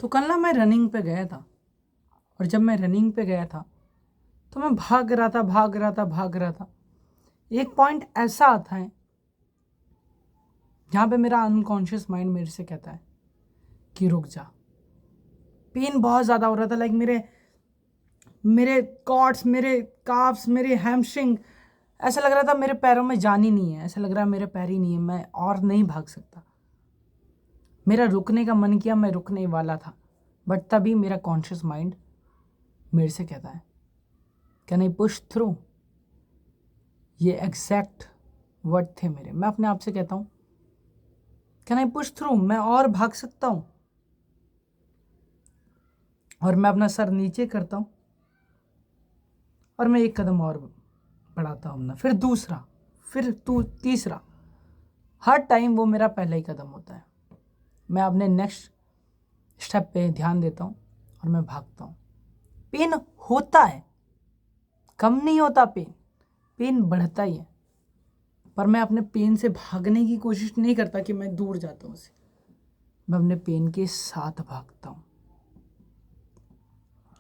तो कल ना मैं रनिंग पे गया था, और जब मैं रनिंग पे गया था तो मैं भाग रहा था भाग रहा था भाग रहा था। एक पॉइंट ऐसा आता है जहाँ पे मेरा अनकॉन्शियस माइंड मेरे से कहता है कि रुक जा। पेन बहुत ज़्यादा हो रहा था, लाइक मेरे मेरे कॉर्ड्स, मेरे काफ्स, मेरे हैमस्ट्रिंग, ऐसा लग रहा था मेरे पैरों में जान ही नहीं है, ऐसा लग रहा है मेरे पैर ही नहीं है, मैं और नहीं भाग सकता। मेरा रुकने का मन किया, मैं रुकने वाला था, बट तभी मेरा कॉन्शियस माइंड मेरे से कहता है कैन आई पुश थ्रू। ये एग्जैक्ट वर्ड थे मेरे। मैं अपने आप से कहता हूँ कैन आई पुश थ्रू, मैं और भाग सकता हूँ। और मैं अपना सर नीचे करता हूँ और मैं एक कदम और बढ़ाता हूँ ना, फिर दूसरा, फिर तीसरा। हर टाइम वो मेरा पहला ही कदम होता है। मैं अपने नेक्स्ट स्टेप पे ध्यान देता हूँ और मैं भागता हूँ। पेन होता है, कम नहीं होता, पेन पेन बढ़ता ही है, पर मैं अपने पेन से भागने की कोशिश नहीं करता कि मैं दूर जाता हूँ उससे। मैं अपने पेन के साथ भागता हूँ।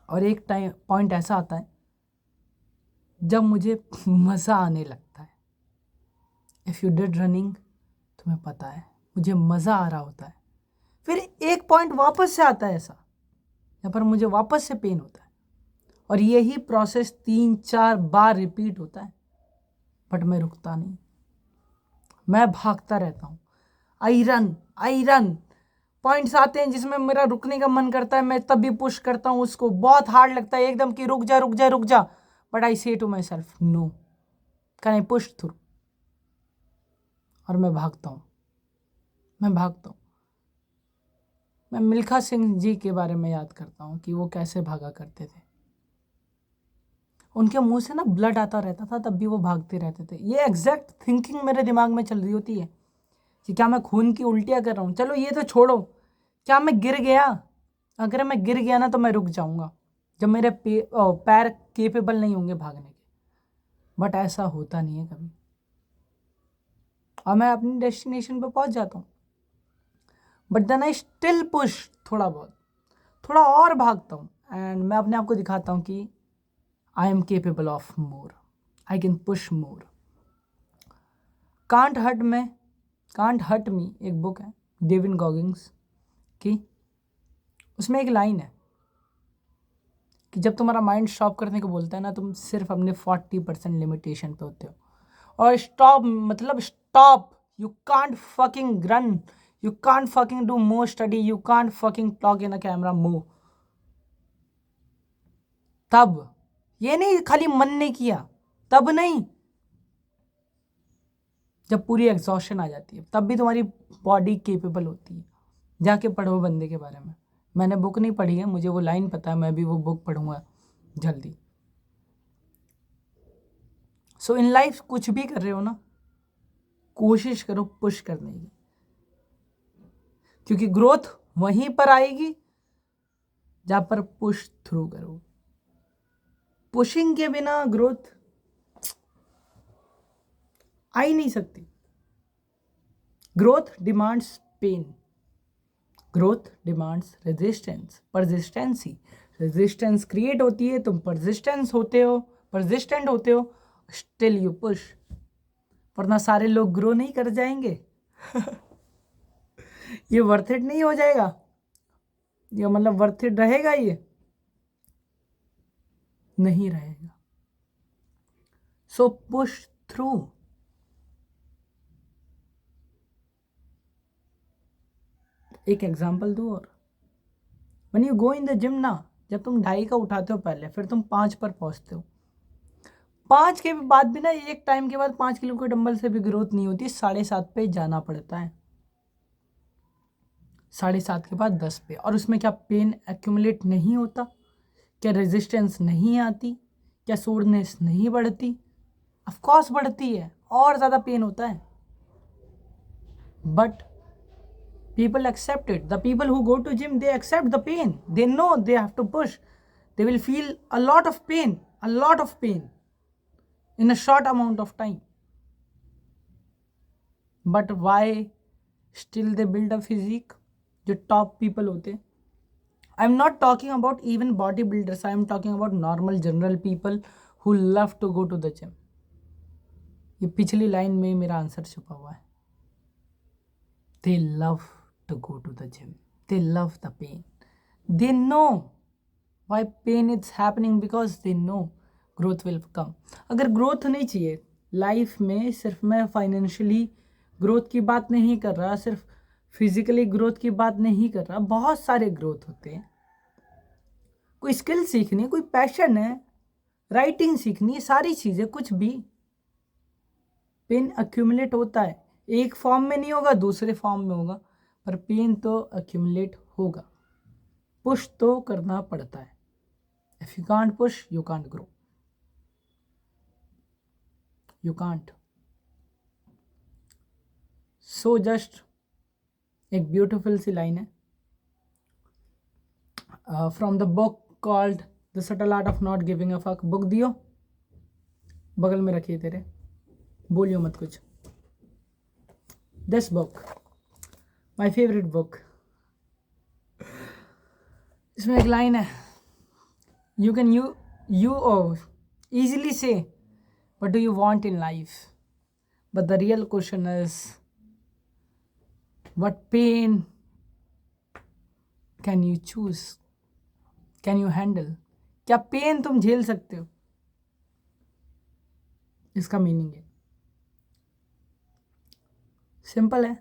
और एक टाइम पॉइंट ऐसा आता है जब मुझे मज़ा आने लगता है। इफ़ यू डिड रनिंग, तुम्हें पता है मुझे मज़ा आ रहा होता है। फिर एक पॉइंट वापस से आता है ऐसा, यहाँ पर मुझे वापस से पेन होता है, और यही प्रोसेस 3-4 बार रिपीट होता है, बट मैं रुकता नहीं, मैं भागता रहता हूँ। I run. पॉइंट्स आते हैं जिसमें मेरा रुकने का मन करता है, मैं तब भी पुश करता हूँ उसको, बहुत हार्ड लगता है एकदम कि रुक जा रुक जा रुक जा, but I say to myself no, can I push through. और मैं भागता हूँ, मैं भागता हूँ। मैं मिल्खा सिंह जी के बारे में याद करता हूँ कि वो कैसे भागा करते थे। उनके मुंह से ना ब्लड आता रहता था, तब भी वो भागते रहते थे। ये एग्जैक्ट थिंकिंग मेरे दिमाग में चल रही होती है कि क्या मैं खून की उल्टियाँ कर रहा हूँ। चलो ये तो छोड़ो, क्या मैं गिर गया? अगर मैं गिर गया ना तो मैं रुक जाऊँगा जब मेरे पैर केपेबल नहीं होंगे भागने के, बट ऐसा होता नहीं है कभी, और मैं अपनी डेस्टिनेशन पे पहुँच जाता हूँ, but then I still push, थोड़ा बहुत, थोड़ा और भागता हूँ, एंड मैं अपने आप को दिखाता हूँ कि I am capable of more, I can push more. Can't hurt me एक बुक है डेविड गॉगिंस की। उसमें एक लाइन है कि जब तुम्हारा माइंड स्टॉप करने को बोलता है ना, तुम सिर्फ अपने 40% लिमिटेशन पे होते हो। और स्टॉप मतलब stop, you can't fucking run, you can't fucking do more study, you can't fucking talk in a camera more. तब ये नहीं खाली मन ने किया, तब नहीं, जब पूरी एग्जॉशन आ जाती है तब भी तुम्हारी बॉडी केपेबल होती है। जाके पढ़ो बंदे के बारे में। मैंने बुक नहीं पढ़ी है, मुझे वो लाइन पता है, मैं भी वो बुक पढ़ूंगा जल्दी। सो इन लाइफ कुछ भी कर रहे हो ना, कोशिश करो पुश करने की, क्योंकि ग्रोथ वहीं पर आएगी जहां पर पुश थ्रू करो। पुशिंग के बिना ग्रोथ आ ही नहीं सकती। Growth demands pain, growth demands resistance, persistency. Resistance create होती है, तुम परसिस्टेंट होते हो, स्टिल यू पुश, वरना सारे लोग ग्रो नहीं कर जाएंगे। ये वर्थ इट नहीं हो जाएगा, ये मतलब वर्थ इट रहेगा, ये नहीं रहेगा। सो पुश थ्रू। एक एग्जांपल दूं और, when you go in the gym ना, जब तुम 2.5 का उठाते हो पहले, फिर तुम 5 पर पहुंचते हो, 5 के बाद भी ना एक टाइम के बाद 5 किलो के डंबल से भी ग्रोथ नहीं होती, 7.5 पे जाना पड़ता है, 7.5 के बाद 10 पे। और उसमें क्या पेन एक्यूमुलेट नहीं होता? क्या रेजिस्टेंस नहीं आती? क्या सोरनेस नहीं बढ़ती? ऑफ कोर्स बढ़ती है, और ज़्यादा पेन होता है, but people accept it. The people who go to gym, they accept the pain, they know they have to push, they will feel a lot of pain, a lot of pain in a short amount of time, but why still they build a physique? जो top people होते हैं I am not talking about even body builders, I am talking about normal general people who love to go to the gym. ये पिछली line में मेरा answer छुपा हुआ है. They love to go to the gym, they love the pain, they know why pain it's happening because they know growth will come. अगर growth नहीं चाहिए लाइफ में, सिर्फ मैं फाइनेंशियली ग्रोथ की बात नहीं कर रहा, सिर्फ फिजिकली ग्रोथ की बात नहीं कर रहा, बहुत सारे ग्रोथ होते हैं. कोई स्किल सीखनी है, कोई पैशन है, राइटिंग सीखनी है, सारी चीज़ें, कुछ भी. पेन अक्यूमुलेट होता है, एक फॉर्म में नहीं होगा, दूसरे फॉर्म में होगा, पर पेन तो अक्यूमुलेट होगा. पुश तो करना पड़ता है. If you can't push, you can't grow. You can't. So just एक beautiful सी line है from the book called The Subtle Art of Not Giving a Fuck. Book दियो, बगल में रखिए तेरे, बोलियो मत कुछ. This book, my favorite book. इसमें एक लाइन है, you can easily say what do you want in life, but the real question is what pain can you choose, can you handle. क्या पेन तुम झेल सकते हो, इसका मीनिंग है. सिंपल है.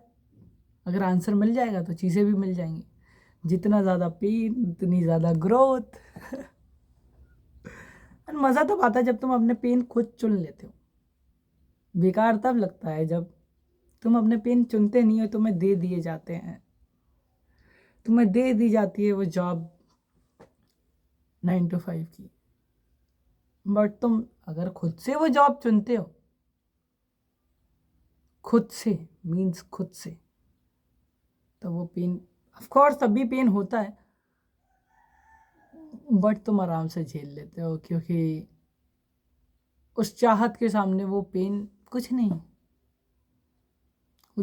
अगर आंसर मिल जाएगा तो चीज़ें भी मिल जाएंगी. जितना ज़्यादा पेन उतनी ज़्यादा ग्रोथ. और मज़ा तब आता है जब तुम अपने पेन खुद चुन लेते हो. बेकार तब लगता है जब तुम अपने पेन चुनते नहीं हो, तुम्हें दे दिए जाते हैं. तुम्हें दे दी जाती है वो जॉब 9 to 5 की, बट तुम अगर खुद से वो जॉब चुनते हो, खुद से मीन्स खुद से, तो वो पेन ऑफ कोर्स तब भी पेन होता है, बट तुम आराम से झेल लेते हो, क्योंकि उस चाहत के सामने वो पेन कुछ नहीं. वो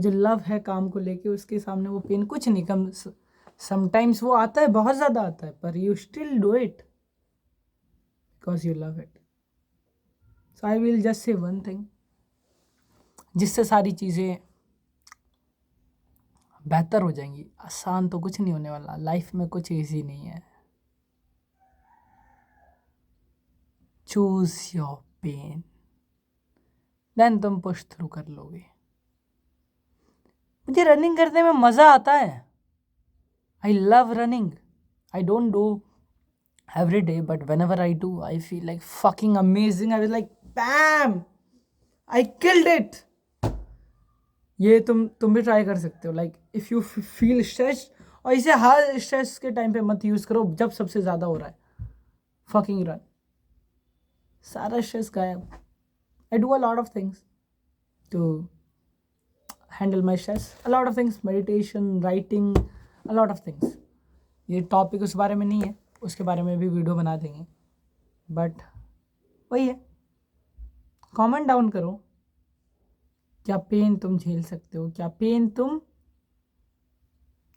जो लव है काम को लेके, उसके सामने वो पेन कुछ नहीं. कम समटाइम्स वो आता है, बहुत ज़्यादा आता है, पर you still do it because you love it. So I will just say one thing, जिससे सारी चीज़ें बेहतर हो जाएंगी. आसान तो कुछ नहीं होने वाला, लाइफ में कुछ ईजी नहीं है. चूज योर पेन, देन तुम पुश थ्रू कर लोगे. मुझे रनिंग करने में मज़ा आता है. I love running. I don't do every day, but whenever I do, I feel like fucking amazing. I was like, bam, I killed it. ये तुम भी ट्राई कर सकते हो. Like if you feel stress, और इसे हर स्ट्रेस के time पे मत यूज़ करो जब सबसे ज़्यादा हो रहा है. फकिंग रन, सारा स्ट्रेस गायब. I do a lot of things to handle my stress, a lot of things, meditation, writing, a lot of things. ये टॉपिक उस बारे में नहीं है, उसके बारे में भी वीडियो बना देंगे. बट वही है, कमेंट डाउन करो क्या पेन तुम झेल सकते हो, क्या पेन तुम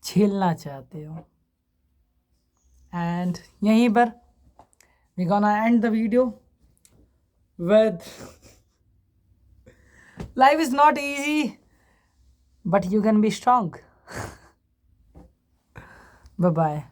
झेलना चाहते हो. एंड यहीं पर we gonna end the video with life is not easy but you can be strong. Bye bye.